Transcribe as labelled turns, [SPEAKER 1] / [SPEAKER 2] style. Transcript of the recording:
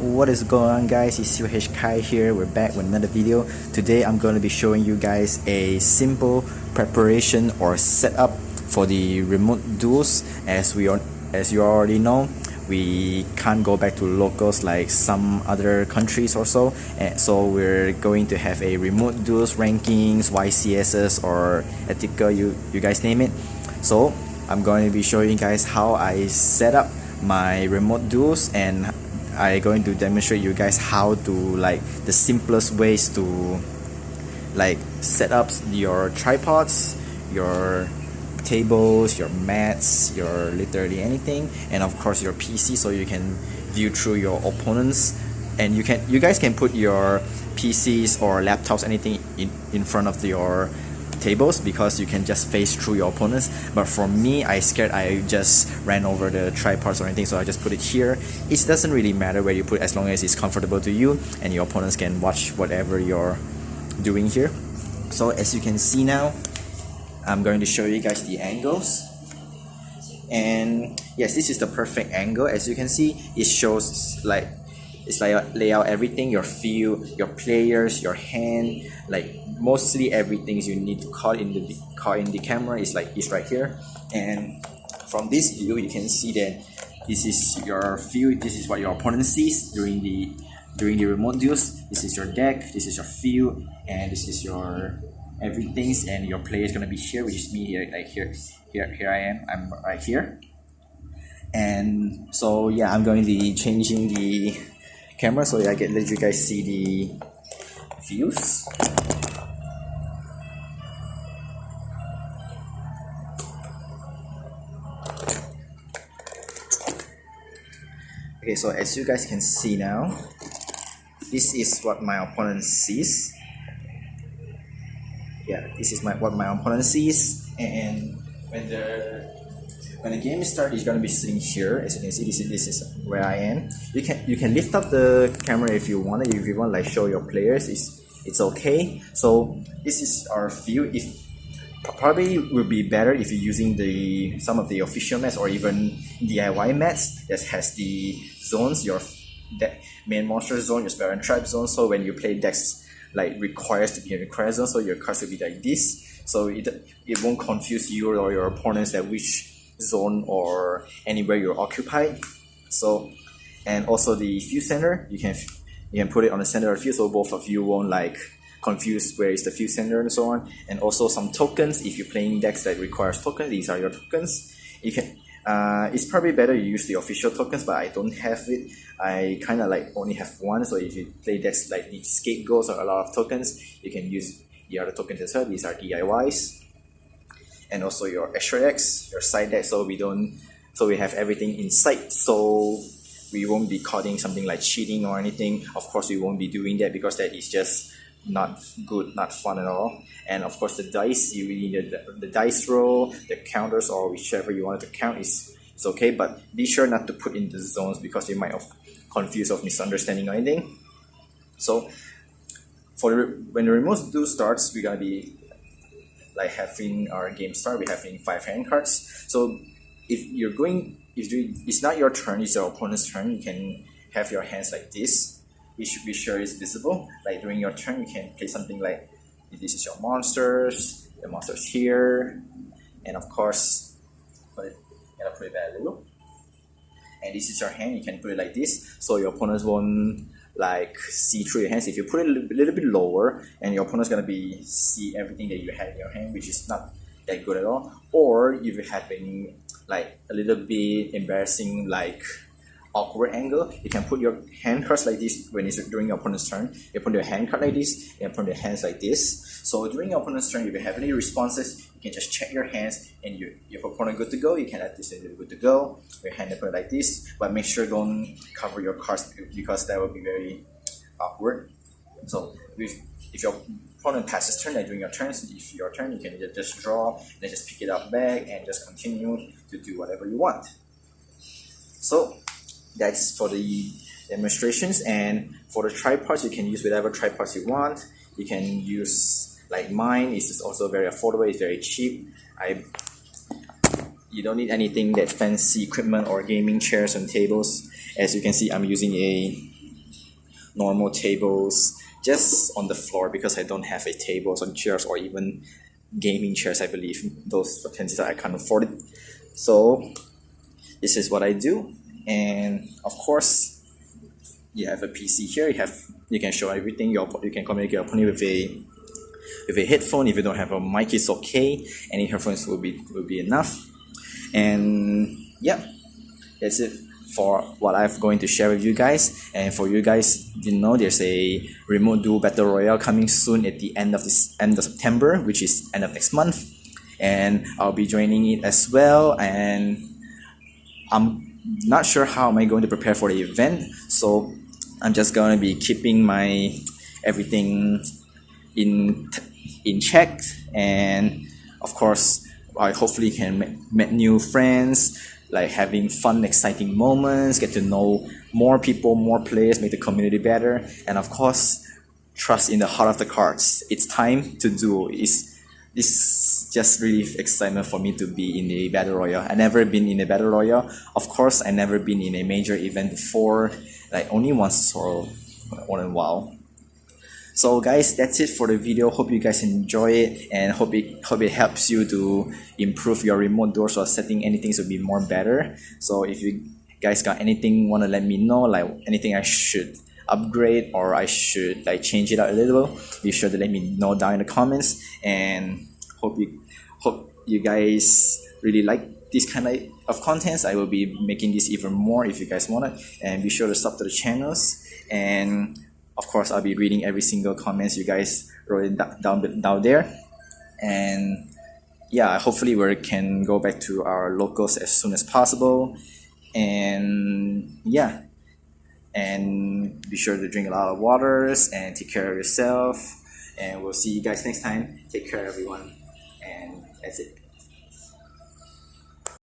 [SPEAKER 1] What is going on, guys? It's Yugioh Kai here. We're back with another video. Today I'm going to be showing you guys a simple preparation or setup for the remote duels. As you already know, we can't go back to locals like some other countries or so, and so we're going to have a remote duels rankings, YCSs or Etika, you guys name it. So I'm going to be showing you guys how I set up my remote duels, and I'm going to demonstrate you guys how to the simplest ways to set up your tripods, your tables, your mats, your literally anything, and of course your PC, so you can view through your opponents. And you guys can put your PCs or laptops, anything in front of your tables, because you can just face through your opponents. But for me, I just ran over the tripods or anything, so I just put it here. It doesn't really matter where you put it, as long as it's comfortable to you and your opponents can watch whatever you're doing here. So as you can see now, I'm going to show you guys the angles. And yes, this is the perfect angle. As you can see, it shows it's like lay out everything, your field, your players, your hand, mostly everything you need to caught in the camera is right here. And from this view, you can see that this is your field, this is what your opponent sees during the remote duels. This is your deck, this is your field, and this is your everything, and your player is gonna be here, which is me here. Here I am, I'm right here. And so yeah, I'm going to be changing the camera so I can let you guys see the views. Okay, so as you guys can see now, this is what my opponent sees. Yeah, this is what my opponent sees. And when the game starts, it's gonna be sitting here. As you can see, this is where I am. You can lift up the camera if you want it. If you want show your players, it's okay. So this is our view. If probably would be better if you're using some of the official mats or even DIY mats that has the zones, your main monster zone, your spell and trap zone. So when you play decks requires to be in required zone, so your cards will be like this. So it won't confuse you or your opponents at which zone or anywhere you're occupied. So, and also the field center, you can put it on the center of the field, so both of you won't confused where is the field center and so on. And also some tokens, if you're playing decks that requires tokens, these are your tokens. You can it's probably better you use the official tokens, but I don't have it. I kind of only have one, so if you play decks the scapegoats or a lot of tokens, you can use the other tokens as well. These are DIYs. And also your extra decks, your side decks, so we have everything in sight, so we won't be caught in something like cheating or anything. Of course, we won't be doing that, because that is just not good, not fun at all. And of course, the dice, you really need the dice roll, the counters, or whichever you want to count is okay, but be sure not to put in the zones, because you might have confused or misunderstanding or anything. So when the remote duel starts, we're gonna be having our game start. We're having 5 hand cards. So if it's not your turn, it's your opponent's turn, you can have your hands like this. You should be sure it's visible. During your turn, you can play something like this is your monsters, the monsters here, and of course, put it back a little. And this is your hand. You can put it like this, so your opponents won't see through your hands. If you put it a little bit lower, and your opponent's gonna see everything that you have in your hand, which is not that good at all. Or if you're having a little bit embarrassing awkward angle, you can put your hand cards like this. When it's during your opponent's turn, you put your hand card like this, and put your hands like this. So during your opponent's turn, if you have any responses, you can just check your hands, and your opponent good to go, you can add this and good to go. Your hand put it like this, but make sure don't cover your cards, because that will be very awkward. So if your opponent passes turn, during your turns, if your turn, you can just draw, and then just pick it up back and just continue to do whatever you want. So that's for the demonstrations. And for the tripods, you can use whatever tripods you want. You can use mine. It's also very affordable, it's very cheap. You don't need anything that fancy equipment or gaming chairs and tables. As you can see, I'm using a normal tables just on the floor because I don't have a tables or chairs or even gaming chairs. I believe those utensils I can't afford it. So this is what I do, and of course, you have a PC here. You can show everything. You can communicate your opponent with a headphone. If you don't have a mic, it's okay. Any headphones will be enough. And yeah, that's it for what I'm going to share with you guys. And for you guys, there's a remote duel battle royale coming soon at the end of September, which is end of next month, and I'll be joining it as well. And I'm not sure how am I going to prepare for the event, so I'm just gonna be keeping my everything in check, and of course I hopefully can meet new friends, like having fun exciting moments, get to know more people, more players, make the community better, and of course trust in the heart of the cards. It's time to do. It's just really excitement for me to be in a battle royale. I never been in a battle royale. Of course, I never been in a major event before, like only once or one in a while. So guys, that's it for the video. Hope you guys enjoy it, and hope it helps you to improve your remote doors or setting anything to be more better. So if you guys got anything wanna let me know, like anything I should upgrade or I should like change it out a little, be sure to let me know down in the comments. And hope you guys really like this kind of contents. I will be making this even more if you guys want it, and be sure to sub to the channels. And of course, I'll be reading every single comments you guys wrote it down there. And yeah, hopefully we can go back to our locals as soon as possible. And yeah, and be sure to drink a lot of waters and take care of yourself. And we'll see you guys next time. Take care, everyone. And that's it.